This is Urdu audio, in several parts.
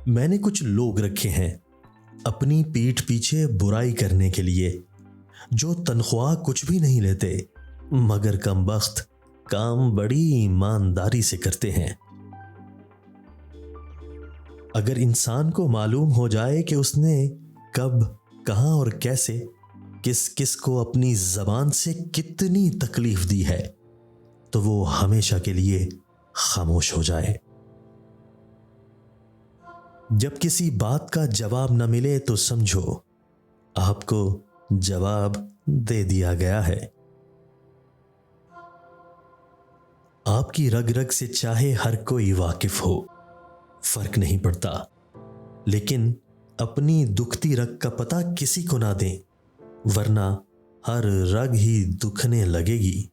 میں نے کچھ لوگ رکھے ہیں اپنی پیٹھ پیچھے برائی کرنے کے لیے، جو تنخواہ کچھ بھی نہیں لیتے مگر کم بخت کام بڑی ایمانداری سے کرتے ہیں۔ اگر انسان کو معلوم ہو جائے کہ اس نے کب، کہاں اور کیسے کس کس کو اپنی زبان سے کتنی تکلیف دی ہے تو وہ ہمیشہ کے لیے خاموش ہو جائے۔ جب کسی بات کا جواب نہ ملے تو سمجھو آپ کو جواب دے دیا گیا ہے۔ آپ کی رگ رگ سے چاہے ہر کوئی واقف ہو، فرق نہیں پڑتا، لیکن اپنی دکھتی رگ کا پتہ کسی کو نہ دیں، ورنہ ہر رگ ہی دکھنے لگے گی۔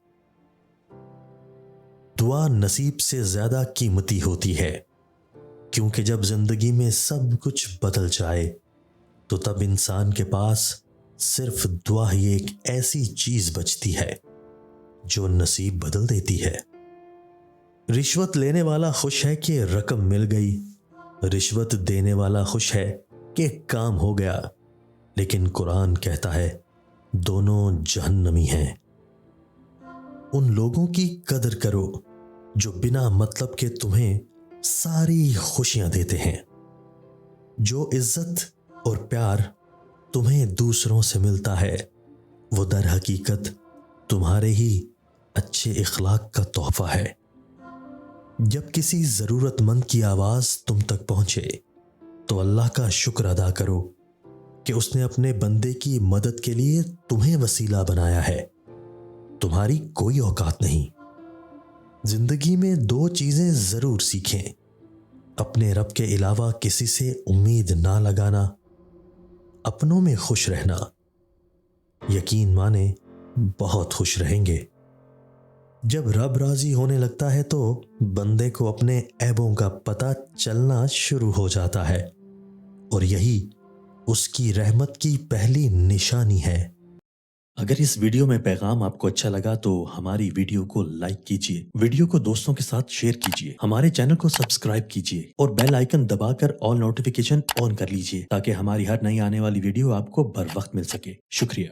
دعا نصیب سے زیادہ قیمتی ہوتی ہے، کیونکہ جب زندگی میں سب کچھ بدل جائے تو تب انسان کے پاس صرف دعا ہی ایک ایسی چیز بچتی ہے جو نصیب بدل دیتی ہے۔ رشوت لینے والا خوش ہے کہ رقم مل گئی، رشوت دینے والا خوش ہے کہ کام ہو گیا، لیکن قرآن کہتا ہے دونوں جہنمی ہیں۔ ان لوگوں کی قدر کرو جو بنا مطلب کے تمہیں ساری خوشیاں دیتے ہیں۔ جو عزت اور پیار تمہیں دوسروں سے ملتا ہے وہ در حقیقت تمہارے ہی اچھے اخلاق کا تحفہ ہے۔ جب کسی ضرورت مند کی آواز تم تک پہنچے تو اللہ کا شکر ادا کرو کہ اس نے اپنے بندے کی مدد کے لیے تمہیں وسیلہ بنایا ہے، تمہاری کوئی اوقات نہیں۔ زندگی میں دو چیزیں ضرور سیکھیں: اپنے رب کے علاوہ کسی سے امید نہ لگانا، اپنوں میں خوش رہنا۔ یقین مانیں بہت خوش رہیں گے۔ جب رب راضی ہونے لگتا ہے تو بندے کو اپنے عیبوں کا پتہ چلنا شروع ہو جاتا ہے، اور یہی اس کی رحمت کی پہلی نشانی ہے۔ اگر اس ویڈیو میں پیغام آپ کو اچھا لگا تو ہماری ویڈیو کو لائک کیجیے، ویڈیو کو دوستوں کے ساتھ شیئر کیجیے، ہمارے چینل کو سبسکرائب کیجیے اور بیل آئیکن دبا کر آل نوٹیفیکیشن آن کر لیجیے تاکہ ہماری ہر نئی آنے والی ویڈیو آپ کو بر وقت مل سکے۔ شکریہ۔